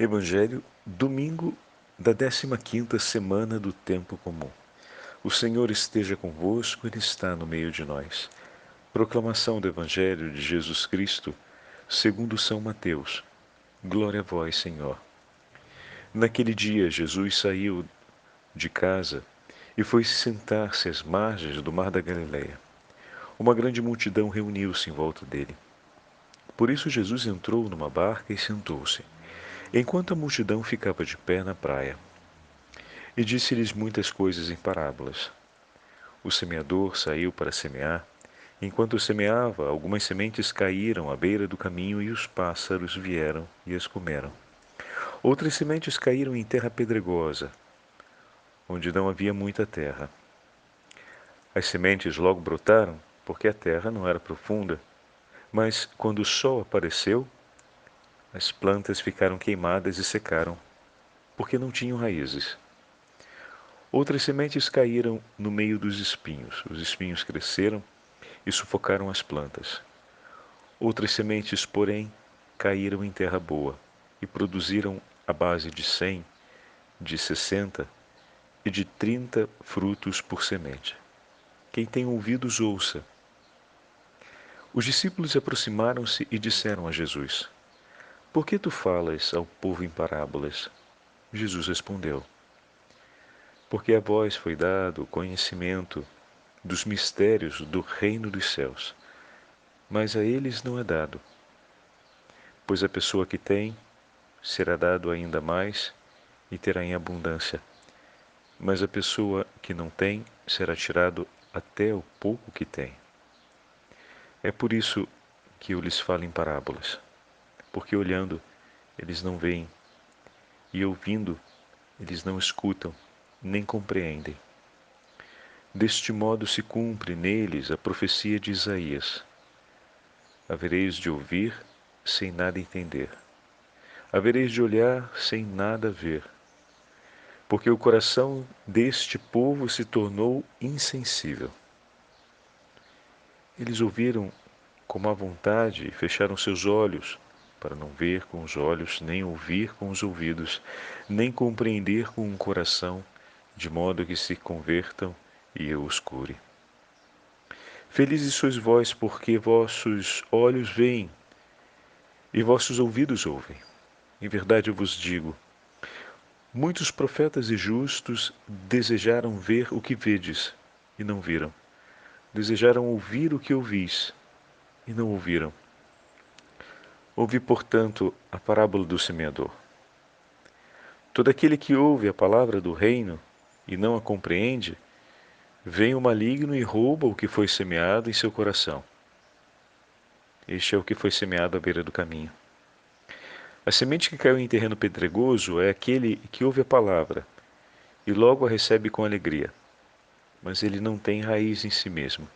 Evangelho, domingo da 15ª semana do tempo comum. O Senhor esteja convosco, Ele está no meio de nós. Proclamação do Evangelho de Jesus Cristo, segundo São Mateus. Glória a vós, Senhor. Naquele dia, Jesus saiu de casa e foi sentar-se às margens do mar da Galileia. Uma grande multidão reuniu-se em volta dele. Por isso Jesus entrou numa barca e sentou-se, enquanto a multidão ficava de pé na praia. E disse-lhes muitas coisas em parábolas. O semeador saiu para semear. Enquanto semeava, algumas sementes caíram à beira do caminho e os pássaros vieram e as comeram. Outras sementes caíram em terra pedregosa, onde não havia muita terra. As sementes logo brotaram, porque a terra não era profunda. Mas quando o sol apareceu, as plantas ficaram queimadas e secaram, porque não tinham raízes. Outras sementes caíram no meio dos espinhos. Os espinhos cresceram e sufocaram as plantas. Outras sementes, porém, caíram em terra boa e produziram à base de 100, de 60 e de 30 frutos por semente. Quem tem ouvidos, ouça. Os discípulos aproximaram-se e disseram a Jesus: Por que tu falas ao povo em parábolas? Jesus respondeu: Porque a vós foi dado o conhecimento dos mistérios do reino dos céus, mas a eles não é dado. Pois a pessoa que tem, será dado ainda mais e terá em abundância. Mas a pessoa que não tem, será tirado até o pouco que tem. É por isso que eu lhes falo em parábolas, porque olhando, eles não veem, e ouvindo, eles não escutam, nem compreendem. Deste modo se cumpre neles a profecia de Isaías. Havereis de ouvir sem nada entender. Havereis de olhar sem nada ver. Porque o coração deste povo se tornou insensível. Eles ouviram com má vontade e fecharam seus olhos, para não ver com os olhos, nem ouvir com os ouvidos, nem compreender com o coração, de modo que se convertam e eu os cure. Felizes sois vós, porque vossos olhos veem e vossos ouvidos ouvem. Em verdade eu vos digo, muitos profetas e justos desejaram ver o que vedes e não viram. Desejaram ouvir o que ouvis e não ouviram. Ouvi, portanto, a parábola do semeador. Todo aquele que ouve a palavra do reino e não a compreende, vem o maligno e rouba o que foi semeado em seu coração. Este é o que foi semeado à beira do caminho. A semente que caiu em terreno pedregoso é aquele que ouve a palavra e logo a recebe com alegria, mas ele não tem raiz em si mesmo.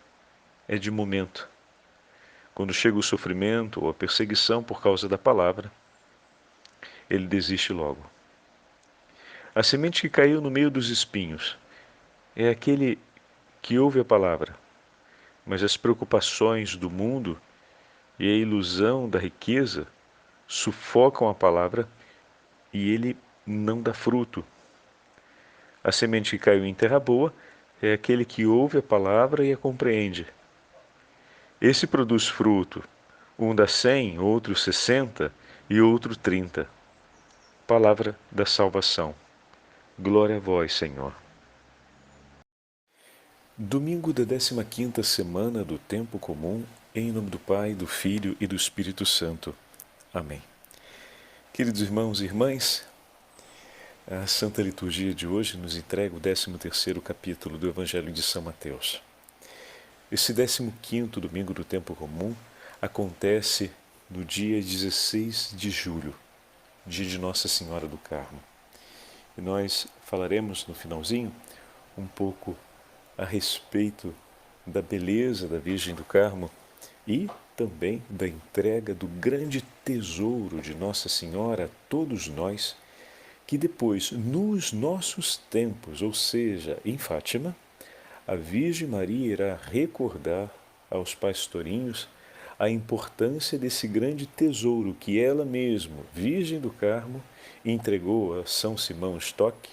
É de momento. Quando chega o sofrimento ou a perseguição por causa da palavra, ele desiste logo. A semente que caiu no meio dos espinhos é aquele que ouve a palavra, mas as preocupações do mundo e a ilusão da riqueza sufocam a palavra e ele não dá fruto. A semente que caiu em terra boa é aquele que ouve a palavra e a compreende. Esse produz fruto, um dá 100, outro 60 e outro 30. Palavra da salvação. Glória a vós, Senhor. Domingo da 15ª semana do tempo comum, em nome do Pai, do Filho e do Espírito Santo. Amém. Queridos irmãos e irmãs, a Santa Liturgia de hoje nos entrega o 13º capítulo do Evangelho de São Mateus. Esse 15º domingo do tempo comum acontece no dia 16 de julho, dia de Nossa Senhora do Carmo. E nós falaremos no finalzinho um pouco a respeito da beleza da Virgem do Carmo e também da entrega do grande tesouro de Nossa Senhora a todos nós, que depois, nos nossos tempos, ou seja, em Fátima, a Virgem Maria irá recordar aos pastorinhos a importância desse grande tesouro que ela mesma, Virgem do Carmo, entregou a São Simão Stock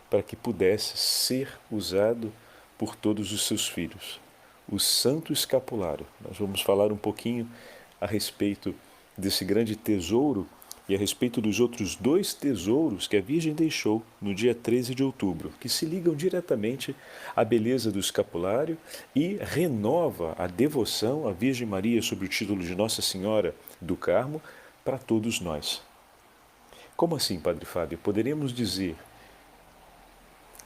para que pudesse ser usado por todos os seus filhos. O Santo Escapulário. Nós vamos falar um pouquinho a respeito desse grande tesouro e a respeito dos outros 2 tesouros que a Virgem deixou no dia 13 de outubro, que se ligam diretamente à beleza do escapulário e renova a devoção à Virgem Maria sob o título de Nossa Senhora do Carmo para todos nós. Como assim, Padre Fábio? Poderíamos dizer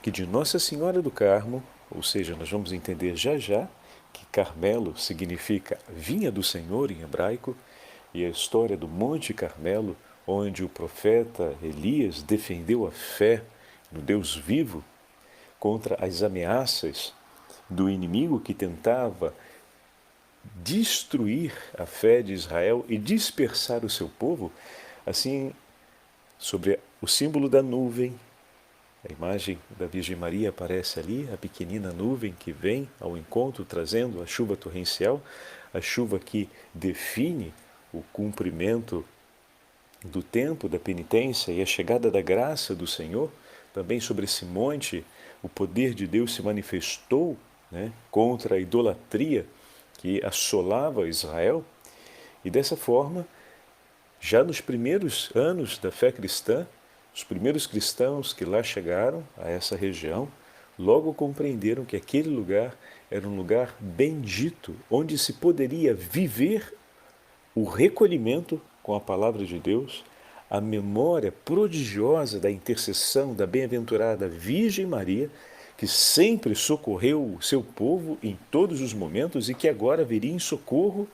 que de Nossa Senhora do Carmo, ou seja, nós vamos entender já já que Carmelo significa vinha do Senhor em hebraico, e a história do Monte Carmelo, onde o profeta Elias defendeu a fé no Deus vivo contra as ameaças do inimigo que tentava destruir a fé de Israel e dispersar o seu povo. Assim, sobre o símbolo da nuvem, a imagem da Virgem Maria aparece ali, a pequenina nuvem que vem ao encontro trazendo a chuva torrencial, a chuva que define o cumprimento do tempo da penitência e a chegada da graça do Senhor. Também sobre esse monte o poder de Deus se manifestou, contra a idolatria que assolava Israel. E dessa forma, já nos primeiros anos da fé cristã, os primeiros cristãos que lá chegaram a essa região, logo compreenderam que aquele lugar era um lugar bendito, onde se poderia viver o recolhimento com a palavra de Deus, a memória prodigiosa da intercessão da bem-aventurada Virgem Maria, que sempre socorreu o seu povo em todos os momentos e que agora viria em socorro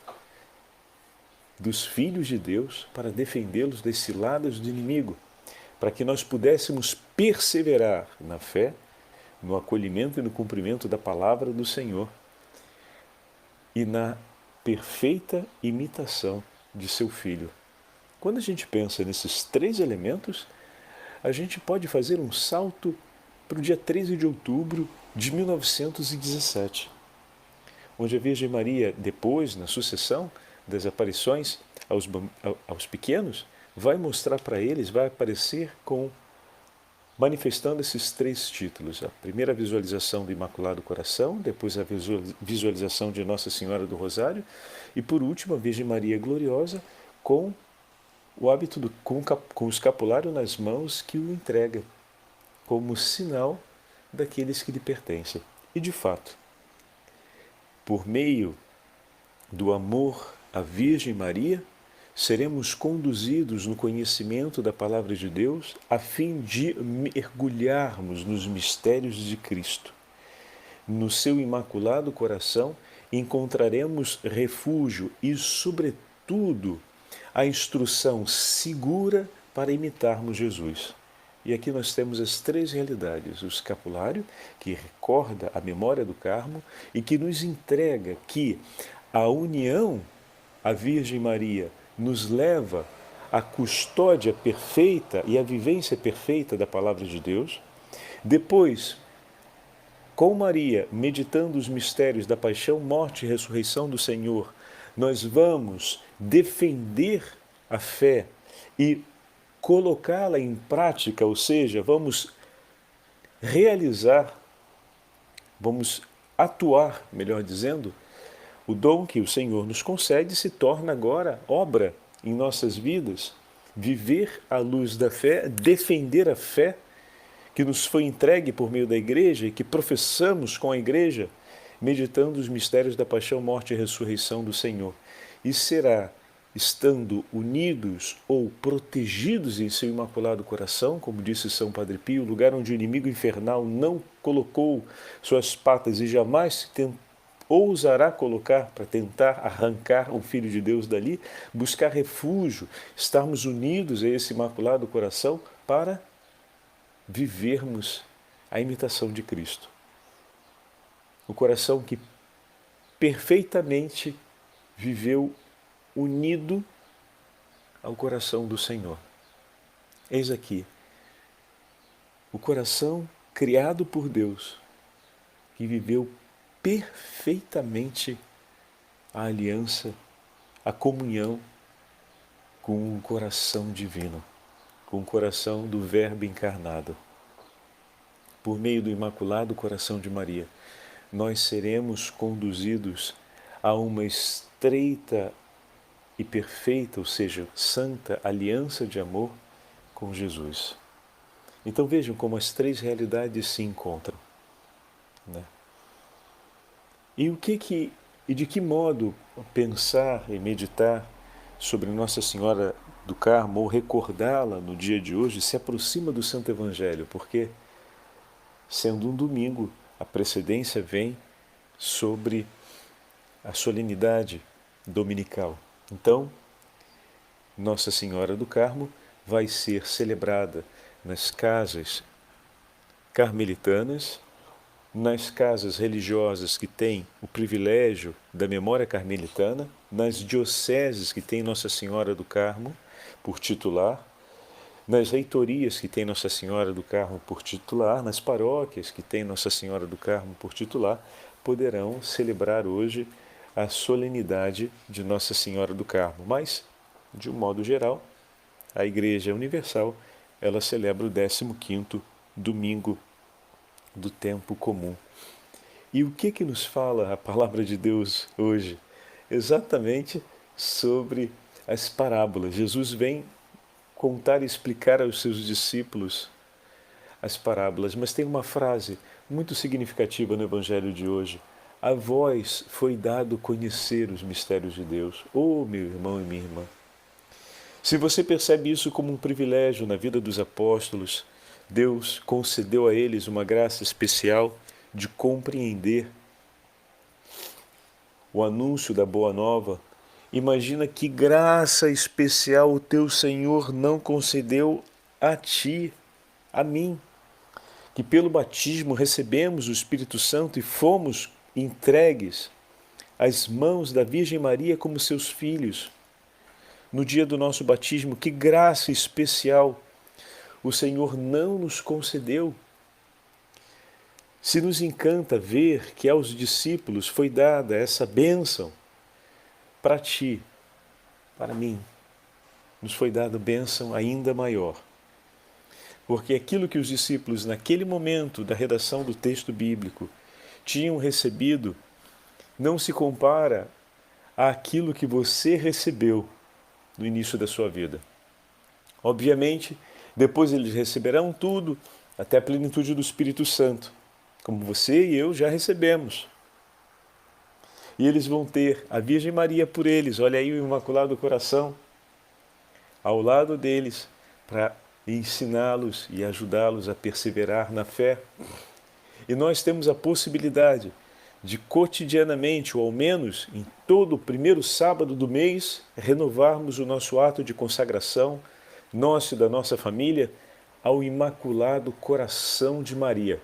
dos filhos de Deus para defendê-los das ciladas do inimigo, para que nós pudéssemos perseverar na fé, no acolhimento e no cumprimento da palavra do Senhor e na perfeita imitação de seu Filho. Quando a gente pensa nesses 3 elementos, a gente pode fazer um salto para o dia 13 de outubro de 1917, onde a Virgem Maria, depois, na sucessão das aparições aos pequenos, vai mostrar para eles, vai aparecer manifestando esses 3 títulos. A primeira visualização do Imaculado Coração, depois a visualização de Nossa Senhora do Rosário e, por último, a Virgem Maria Gloriosa com o hábito com o escapulário nas mãos que o entrega como sinal daqueles que lhe pertencem. E, de fato, por meio do amor à Virgem Maria, seremos conduzidos no conhecimento da Palavra de Deus a fim de mergulharmos nos mistérios de Cristo. No seu Imaculado Coração encontraremos refúgio e, sobretudo, a instrução segura para imitarmos Jesus. E aqui nós temos as 3 realidades: o escapulário, que recorda a memória do Carmo e que nos entrega que a união à Virgem Maria nos leva à custódia perfeita e à vivência perfeita da Palavra de Deus. Depois, com Maria, meditando os mistérios da paixão, morte e ressurreição do Senhor, nós vamos defender a fé e colocá-la em prática, ou seja, vamos realizar, vamos atuar, melhor dizendo, o dom que o Senhor nos concede se torna agora obra em nossas vidas. Viver à luz da fé, defender a fé que nos foi entregue por meio da Igreja e que professamos com a Igreja, meditando os mistérios da paixão, morte e ressurreição do Senhor. E será estando unidos ou protegidos em seu Imaculado Coração, como disse São Padre Pio, lugar onde o inimigo infernal não colocou suas patas e jamais ousará colocar para tentar arrancar o Filho de Deus dali, buscar refúgio, estarmos unidos a esse Imaculado Coração para vivermos a imitação de Cristo. O coração que perfeitamente viveu unido ao coração do Senhor. Eis aqui o coração criado por Deus, que viveu perfeitamente a aliança a comunhão com o coração divino, com o coração do Verbo encarnado. Por meio do Imaculado Coração de Maria, nós seremos conduzidos a uma estreita e perfeita, ou seja, santa aliança de amor com Jesus. Então vejam como as três realidades se encontram, né? E de que modo pensar e meditar sobre Nossa Senhora do Carmo ou recordá-la no dia de hoje se aproxima do Santo Evangelho, porque, sendo um domingo, a precedência vem sobre a solenidade dominical. Então, Nossa Senhora do Carmo vai ser celebrada nas casas carmelitanas, nas casas religiosas que têm o privilégio da memória carmelitana, nas dioceses que têm Nossa Senhora do Carmo por titular, nas reitorias que têm Nossa Senhora do Carmo por titular, nas paróquias que têm Nossa Senhora do Carmo por titular, poderão celebrar hoje a solenidade de Nossa Senhora do Carmo. Mas, de um modo geral, a Igreja Universal, ela celebra o 15º domingo do tempo comum. E o que nos fala a palavra de Deus hoje? Exatamente sobre as parábolas. Jesus vem contar e explicar aos seus discípulos as parábolas, mas tem uma frase muito significativa no Evangelho de hoje. A vós foi dado conhecer os mistérios de Deus. Oh, meu irmão e minha irmã! Se você percebe isso como um privilégio na vida dos apóstolos, Deus concedeu a eles uma graça especial de compreender o anúncio da Boa Nova. Imagina que graça especial o teu Senhor não concedeu a ti, a mim, que pelo batismo recebemos o Espírito Santo e fomos entregues às mãos da Virgem Maria como seus filhos. No dia do nosso batismo, que graça especial o Senhor não nos concedeu. Se nos encanta ver que aos discípulos foi dada essa bênção, para ti, para mim, nos foi dada bênção ainda maior. Porque aquilo que os discípulos, naquele momento da redação do texto bíblico, tinham recebido, não se compara àquilo que você recebeu no início da sua vida. Obviamente, depois eles receberão tudo, até a plenitude do Espírito Santo, como você e eu já recebemos. E eles vão ter a Virgem Maria por eles, olha aí o Imaculado Coração, ao lado deles, para ensiná-los e ajudá-los a perseverar na fé. E nós temos a possibilidade de cotidianamente, ou ao menos em todo o primeiro sábado do mês, renovarmos o nosso ato de consagração, nosso e da nossa família, ao Imaculado Coração de Maria,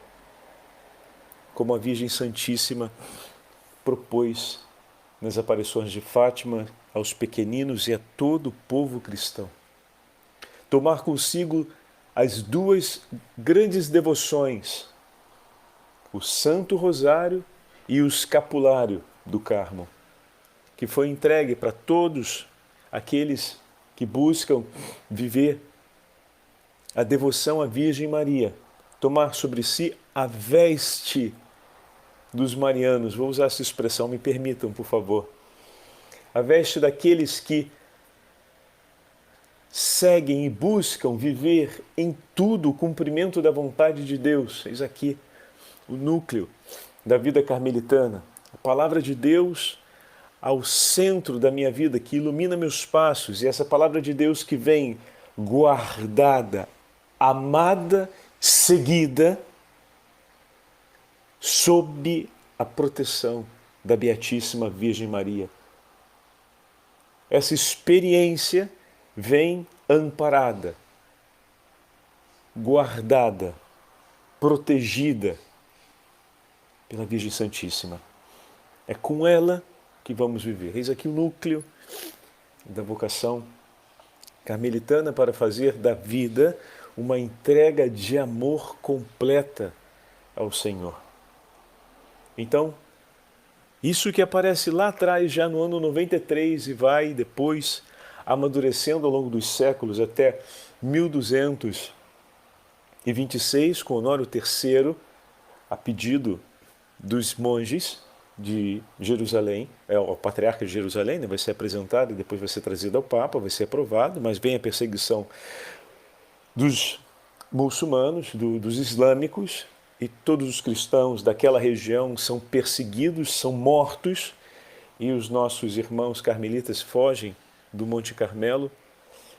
como a Virgem Santíssima propôs nas aparições de Fátima aos pequeninos e a todo o povo cristão. Tomar consigo as duas grandes devoções, o Santo Rosário e o Escapulário do Carmo, que foi entregue para todos aqueles que buscam viver a devoção à Virgem Maria, tomar sobre si a veste dos marianos. Vou usar essa expressão, me permitam, por favor. A veste daqueles que seguem e buscam viver em tudo o cumprimento da vontade de Deus. Eis aqui o núcleo da vida carmelitana. A palavra de Deus ao centro da minha vida, que ilumina meus passos, e essa palavra de Deus que vem guardada, amada, seguida, sob a proteção da Beatíssima Virgem Maria. Essa experiência vem amparada, guardada, protegida pela Virgem Santíssima. É com ela que vamos viver. Eis aqui o núcleo da vocação carmelitana para fazer da vida uma entrega de amor completa ao Senhor. Então, Isso que aparece lá atrás, já no ano 93, e vai depois amadurecendo ao longo dos séculos até 1226, com Honório III, a pedido dos monges de Jerusalém, o patriarca de Jerusalém, né, vai ser apresentado e depois vai ser trazido ao Papa, vai ser aprovado, mas vem a perseguição dos muçulmanos, dos islâmicos, e todos os cristãos daquela região são perseguidos, são mortos, e os nossos irmãos carmelitas fogem do Monte Carmelo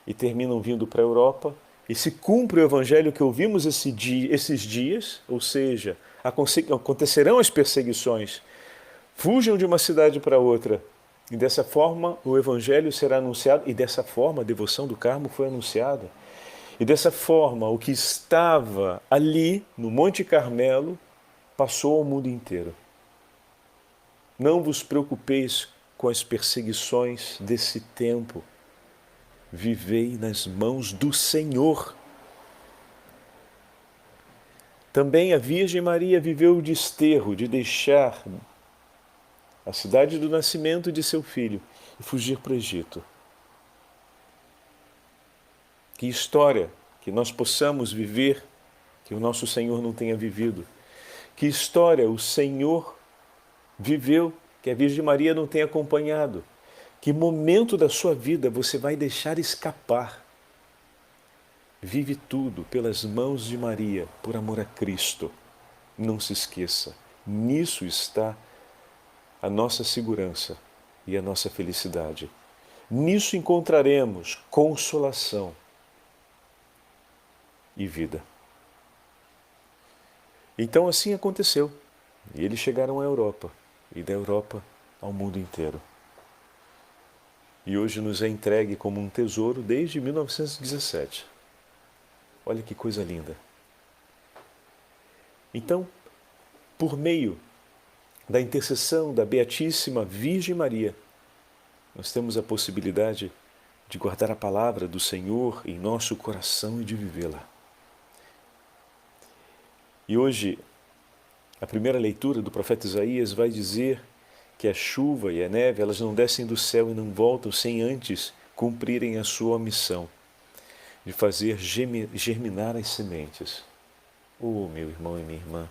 e terminam vindo para a Europa, e se cumpre o evangelho que ouvimos esses dias, ou seja, acontecerão as perseguições, fujam de uma cidade para outra, e dessa forma o evangelho será anunciado, e dessa forma a devoção do Carmo foi anunciada. E dessa forma, o que estava ali, no Monte Carmelo, passou ao mundo inteiro. Não vos preocupeis com as perseguições desse tempo. Vivei nas mãos do Senhor. Também a Virgem Maria viveu o desterro de deixar a cidade do nascimento de seu filho e fugir para o Egito. Que história que nós possamos viver, que o nosso Senhor não tenha vivido. Que história o Senhor viveu, que a Virgem Maria não tenha acompanhado. Que momento da sua vida você vai deixar escapar. Vive tudo pelas mãos de Maria, por amor a Cristo. Não se esqueça, nisso está a nossa segurança e a nossa felicidade. Nisso encontraremos consolação e vida. Então assim aconteceu. E eles chegaram à Europa, e da Europa ao mundo inteiro. E hoje nos é entregue como um tesouro desde 1917. Olha que coisa linda. Então, por meio da intercessão da Beatíssima Virgem Maria, nós temos a possibilidade de guardar a palavra do Senhor em nosso coração e de vivê-la. E hoje, a primeira leitura do profeta Isaías vai dizer que a chuva e a neve, elas não descem do céu e não voltam sem antes cumprirem a sua missão de fazer germinar as sementes. Oh, meu irmão e minha irmã,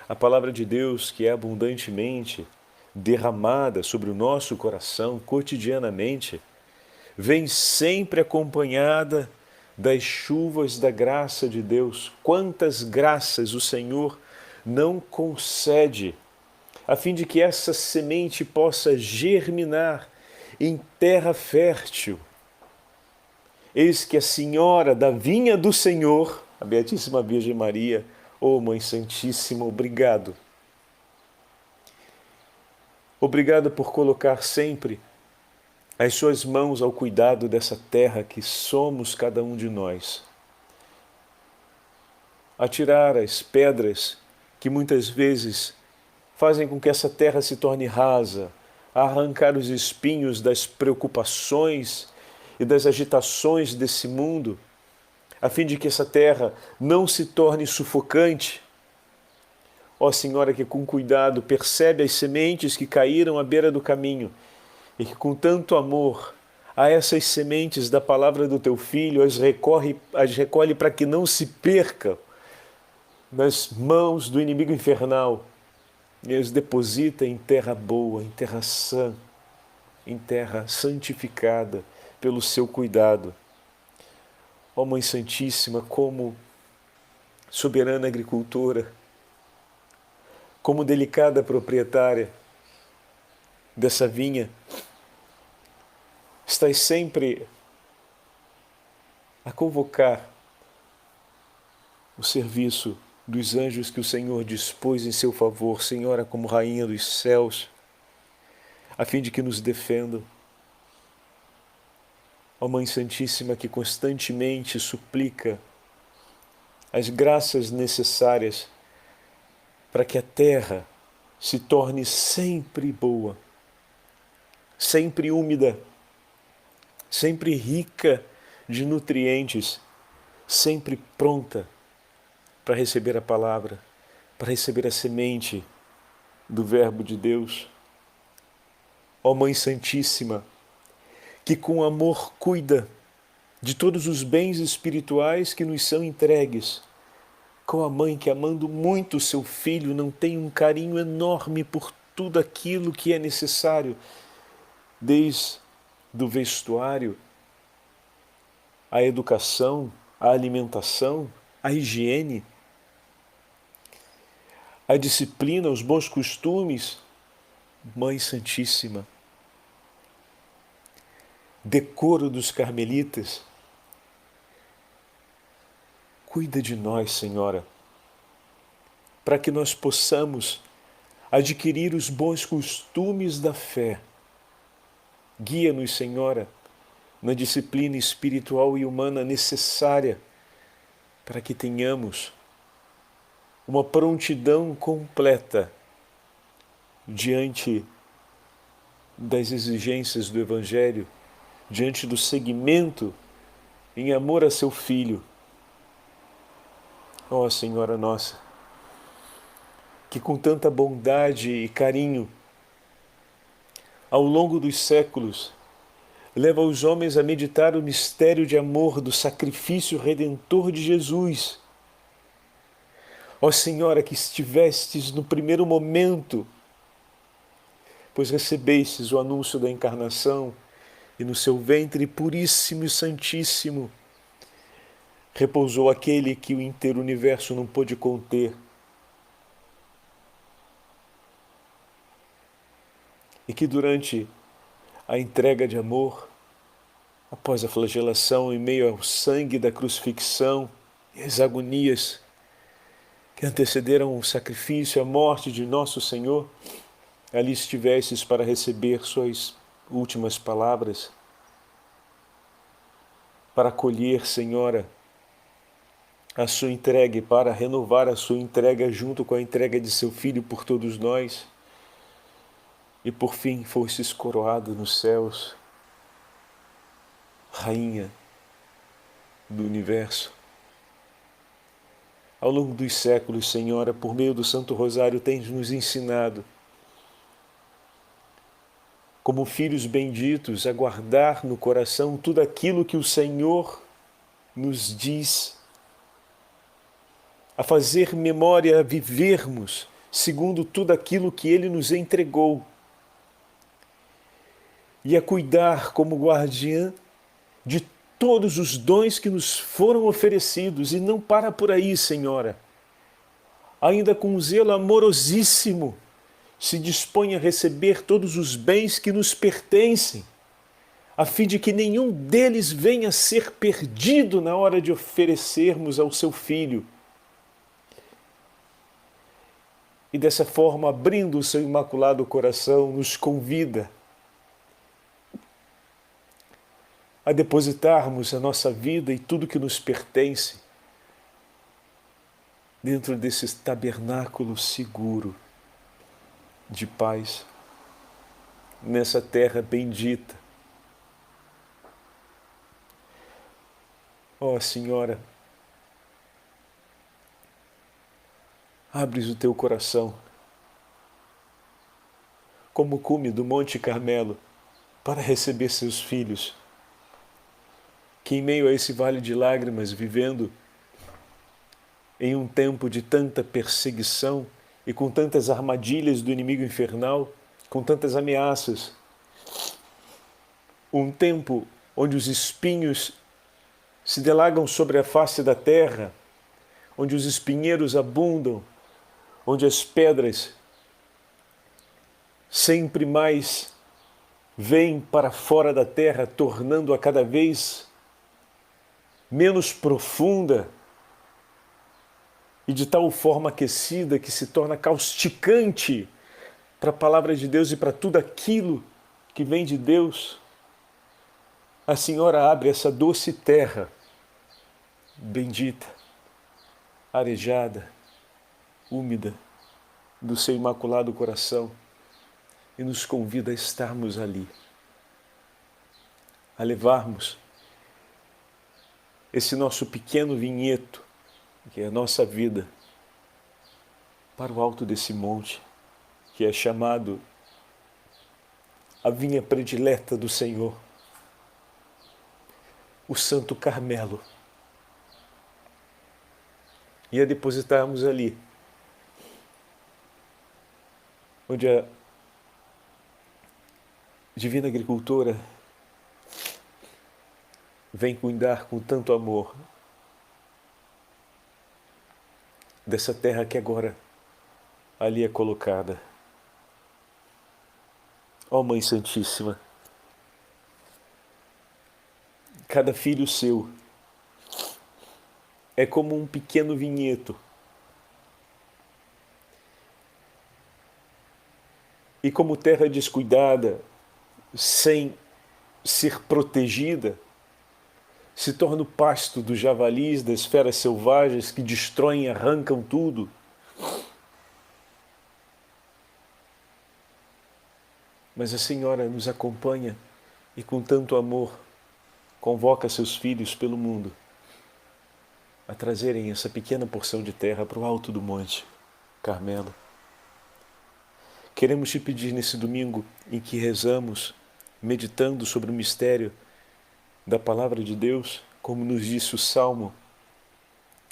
a palavra de Deus que é abundantemente derramada sobre o nosso coração cotidianamente, vem sempre acompanhada das chuvas da graça de Deus. Quantas graças o Senhor não concede, a fim de que essa semente possa germinar em terra fértil. Eis que a Senhora da vinha do Senhor, a Beatíssima Virgem Maria, ó Mãe Santíssima, obrigado. Obrigado por colocar sempre as suas mãos ao cuidado dessa terra que somos cada um de nós. A tirar as pedras que muitas vezes fazem com que essa terra se torne rasa, a arrancar os espinhos das preocupações e das agitações desse mundo, a fim de que essa terra não se torne sufocante. Ó Senhora, que com cuidado percebe as sementes que caíram à beira do caminho e que com tanto amor a essas sementes da palavra do Teu Filho as recolhe para que não se perca nas mãos do inimigo infernal e as deposita em terra boa, em terra sã, em terra santificada pelo Seu cuidado. Ó Mãe Santíssima, como soberana agricultora, como delicada proprietária dessa vinha, estás sempre a convocar o serviço dos anjos que o Senhor dispôs em seu favor, Senhora, como Rainha dos céus, a fim de que nos defendam. Ó Mãe Santíssima, que constantemente suplica as graças necessárias para que a terra se torne sempre boa, sempre úmida, sempre rica de nutrientes, sempre pronta para receber a palavra, para receber a semente do Verbo de Deus. Ó Mãe Santíssima, que com amor cuida de todos os bens espirituais que nos são entregues, com a mãe que, amando muito o seu filho, não tem um carinho enorme por tudo aquilo que é necessário, desde o vestuário, a educação, a alimentação, a higiene, a disciplina, os bons costumes. Mãe Santíssima, decoro dos carmelitas, cuida de nós, Senhora, para que nós possamos adquirir os bons costumes da fé. Guia-nos, Senhora, na disciplina espiritual e humana necessária para que tenhamos uma prontidão completa diante das exigências do Evangelho, diante do seguimento em amor a seu Filho. Ó Senhora nossa, que com tanta bondade e carinho, ao longo dos séculos, leva os homens a meditar o mistério de amor do sacrifício redentor de Jesus. Ó Senhora, que estivestes no primeiro momento, pois recebestes o anúncio da encarnação, e no seu ventre puríssimo e santíssimo repousou aquele que o inteiro universo não pôde conter. E que durante a entrega de amor, após a flagelação, em meio ao sangue da crucifixão e as agonias que antecederam o sacrifício, a morte de nosso Senhor, ali estivesses para receber suas últimas palavras, para acolher, Senhora, a sua entrega, para renovar a sua entrega junto com a entrega de seu Filho por todos nós. E por fim fostes coroada nos céus, Rainha do Universo. Ao longo dos séculos, Senhora, por meio do Santo Rosário, tens nos ensinado, como filhos benditos, a guardar no coração tudo aquilo que o Senhor nos diz, a fazer memória, a vivermos segundo tudo aquilo que Ele nos entregou, e a cuidar como guardiã de todos os dons que nos foram oferecidos. E não para por aí, Senhora. Ainda com um zelo amorosíssimo, se dispõe a receber todos os bens que nos pertencem, a fim de que nenhum deles venha a ser perdido na hora de oferecermos ao seu Filho. E dessa forma, abrindo o seu imaculado coração, nos convida a depositarmos a nossa vida e tudo que nos pertence dentro desse tabernáculo seguro de paz, nessa terra bendita. Ó Senhora, abres o teu coração como o cume do Monte Carmelo para receber seus filhos, que em meio a esse vale de lágrimas, vivendo em um tempo de tanta perseguição e com tantas armadilhas do inimigo infernal, com tantas ameaças, um tempo onde os espinhos se delagam sobre a face da terra, onde os espinheiros abundam, onde as pedras sempre mais vêm para fora da terra, tornando-a cada vez menos profunda e de tal forma aquecida que se torna causticante para a palavra de Deus e para tudo aquilo que vem de Deus. A Senhora abre essa doce terra, bendita, arejada, úmida, do seu imaculado coração, e nos convida a estarmos ali, a levarmos esse nosso pequeno vinheto, que é a nossa vida, para o alto desse monte, que é chamado a vinha predileta do Senhor, o Santo Carmelo, e a depositarmos ali, onde a Divina Agricultora vem cuidar com tanto amor dessa terra que agora ali é colocada. Ó Mãe Santíssima, cada filho seu é como um pequeno vinhedo. E como terra descuidada, sem ser protegida, se torna o pasto dos javalis, das feras selvagens que destroem e arrancam tudo. Mas a Senhora nos acompanha e com tanto amor convoca seus filhos pelo mundo a trazerem essa pequena porção de terra para o alto do Monte Carmelo. Queremos te pedir nesse domingo em que rezamos, meditando sobre o mistério da Palavra de Deus, como nos disse o Salmo,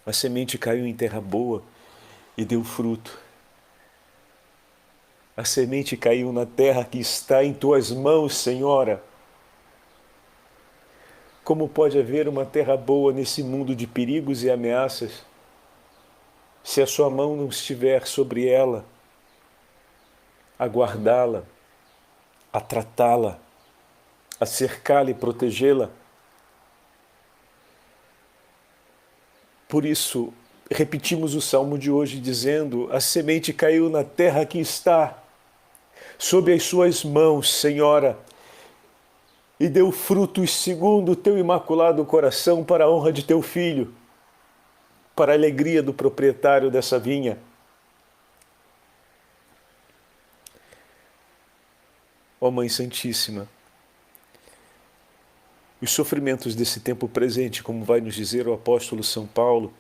a semente caiu em terra boa e deu fruto. A semente caiu na terra que está em tuas mãos, Senhora. Como pode haver uma terra boa nesse mundo de perigos e ameaças, se a sua mão não estiver sobre ela, a guardá-la, a tratá-la, a cercá-la e protegê-la? Por isso, repetimos o salmo de hoje dizendo: a semente caiu na terra que está sob as suas mãos, Senhora, e deu frutos segundo o teu imaculado coração para a honra de teu Filho, para a alegria do proprietário dessa vinha. Ó Mãe Santíssima, os sofrimentos desse tempo presente, como vai nos dizer o apóstolo São Paulo,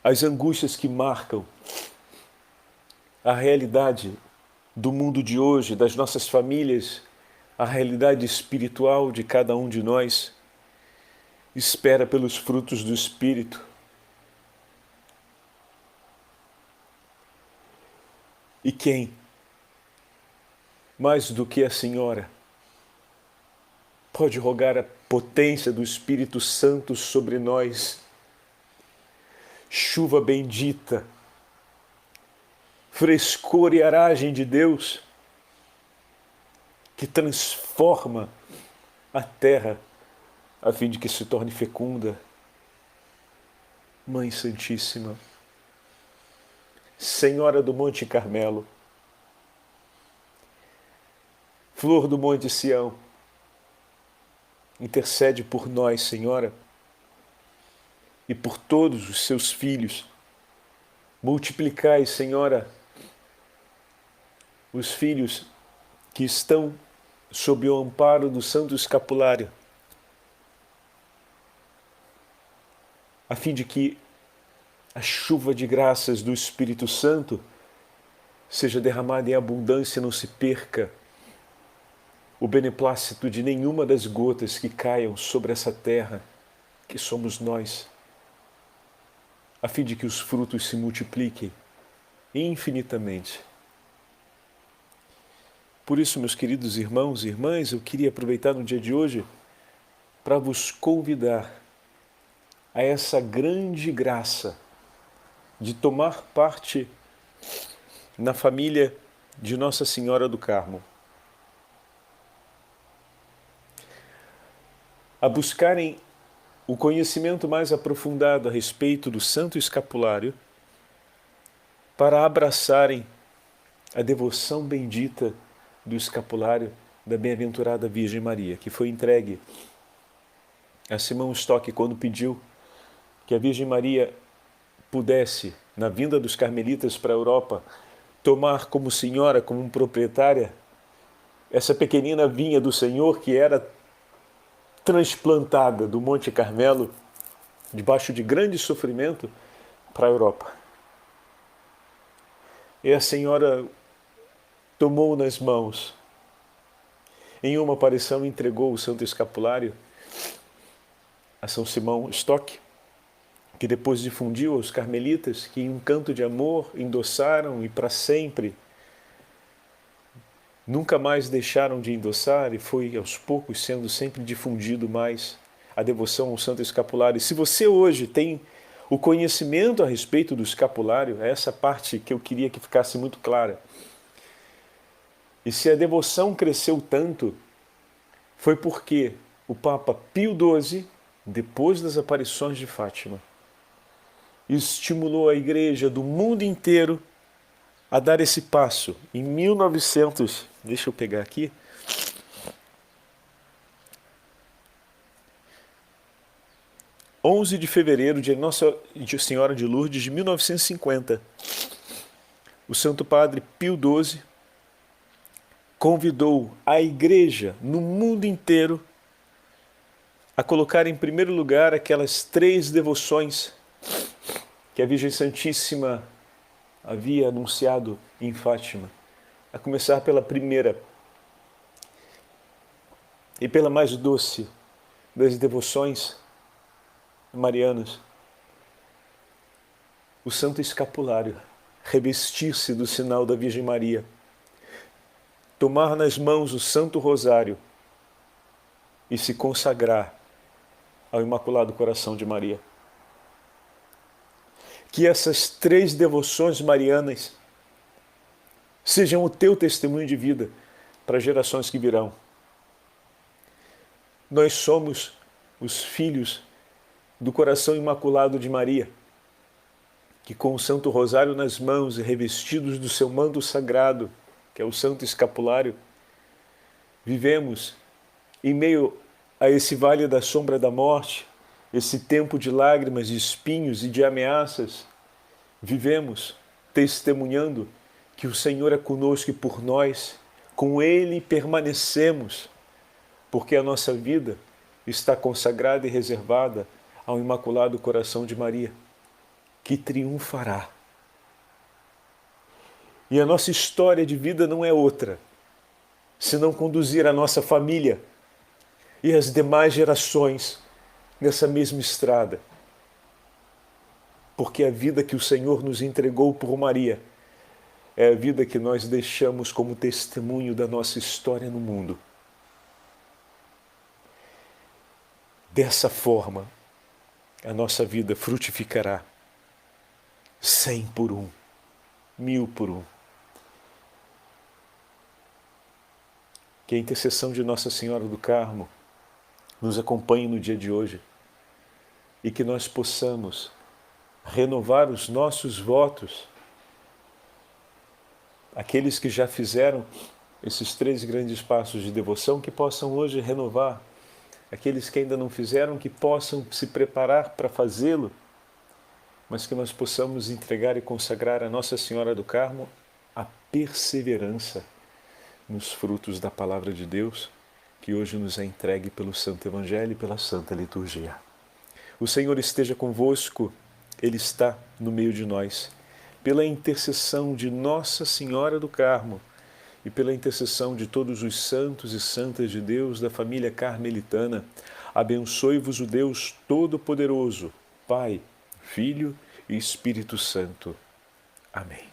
as angústias que marcam a realidade do mundo de hoje, das nossas famílias, a realidade espiritual de cada um de nós, espera pelos frutos do Espírito. E quem, mais do que a Senhora, pode rogar a potência do Espírito Santo sobre nós? Chuva bendita, frescor e aragem de Deus, que transforma a terra a fim de que se torne fecunda. Mãe Santíssima, Senhora do Monte Carmelo, Flor do Monte Sião, intercede por nós, Senhora, e por todos os seus filhos. Multiplicai, Senhora, os filhos que estão sob o amparo do Santo Escapulário, a fim de que a chuva de graças do Espírito Santo seja derramada em abundância e não se perca o beneplácito de nenhuma das gotas que caiam sobre essa terra, que somos nós, a fim de que os frutos se multipliquem infinitamente. Por isso, meus queridos irmãos e irmãs, eu queria aproveitar no dia de hoje para vos convidar a essa grande graça de tomar parte na família de Nossa Senhora do Carmo. A buscarem o conhecimento mais aprofundado a respeito do Santo Escapulário, para abraçarem a devoção bendita do escapulário da Bem-aventurada Virgem Maria, que foi entregue a Simão Stock quando pediu que a Virgem Maria pudesse, na vinda dos carmelitas para a Europa, tomar como senhora, como proprietária, essa pequenina vinha do Senhor que era transplantada do Monte Carmelo, debaixo de grande sofrimento, para a Europa. E a Senhora tomou nas mãos. Em uma aparição entregou o Santo Escapulário a São Simão Stock, que depois difundiu aos carmelitas, que em um canto de amor endossaram e para sempre nunca mais deixaram de endossar, e foi aos poucos sendo sempre difundido mais a devoção ao Santo Escapulário. E se você hoje tem o conhecimento a respeito do escapulário, é essa parte que eu queria que ficasse muito clara. E se a devoção cresceu tanto, foi porque o Papa Pio XII, depois das aparições de Fátima, estimulou a igreja do mundo inteiro a dar esse passo. Em 1900, deixa eu pegar aqui, 11 de fevereiro de Nossa Senhora de Lourdes de 1950, o Santo Padre Pio XII convidou a igreja no mundo inteiro a colocar em primeiro lugar aquelas 3 devoções que a Virgem Santíssima havia anunciado em Fátima, a começar pela primeira e pela mais doce das devoções marianas, o Santo Escapulário, revestir-se do sinal da Virgem Maria, tomar nas mãos o Santo Rosário e se consagrar ao Imaculado Coração de Maria. Que essas 3 devoções marianas sejam o teu testemunho de vida para gerações que virão. Nós somos os filhos do coração imaculado de Maria, que com o Santo Rosário nas mãos e revestidos do seu manto sagrado, que é o Santo Escapulário, vivemos em meio a esse vale da sombra da morte, esse tempo de lágrimas, de espinhos e de ameaças. Vivemos testemunhando que o Senhor é conosco e por nós, com Ele permanecemos, porque a nossa vida está consagrada e reservada ao Imaculado Coração de Maria, que triunfará. E a nossa história de vida não é outra, senão conduzir a nossa família e as demais gerações nessa mesma estrada. Porque a vida que o Senhor nos entregou por Maria é a vida que nós deixamos como testemunho da nossa história no mundo. Dessa forma, a nossa vida frutificará 100 por 1, 1000 por 1. Que a intercessão de Nossa Senhora do Carmo nos acompanhe no dia de hoje e que nós possamos renovar os nossos votos, aqueles que já fizeram esses 3 grandes passos de devoção, que possam hoje renovar, aqueles que ainda não fizeram, que possam se preparar para fazê-lo, mas que nós possamos entregar e consagrar a Nossa Senhora do Carmo a perseverança nos frutos da Palavra de Deus, que hoje nos é entregue pelo Santo Evangelho e pela Santa Liturgia. O Senhor esteja convosco, Ele está no meio de nós. Pela intercessão de Nossa Senhora do Carmo e pela intercessão de todos os santos e santas de Deus da família carmelitana, abençoe-vos o Deus Todo-Poderoso, Pai, Filho e Espírito Santo. Amém.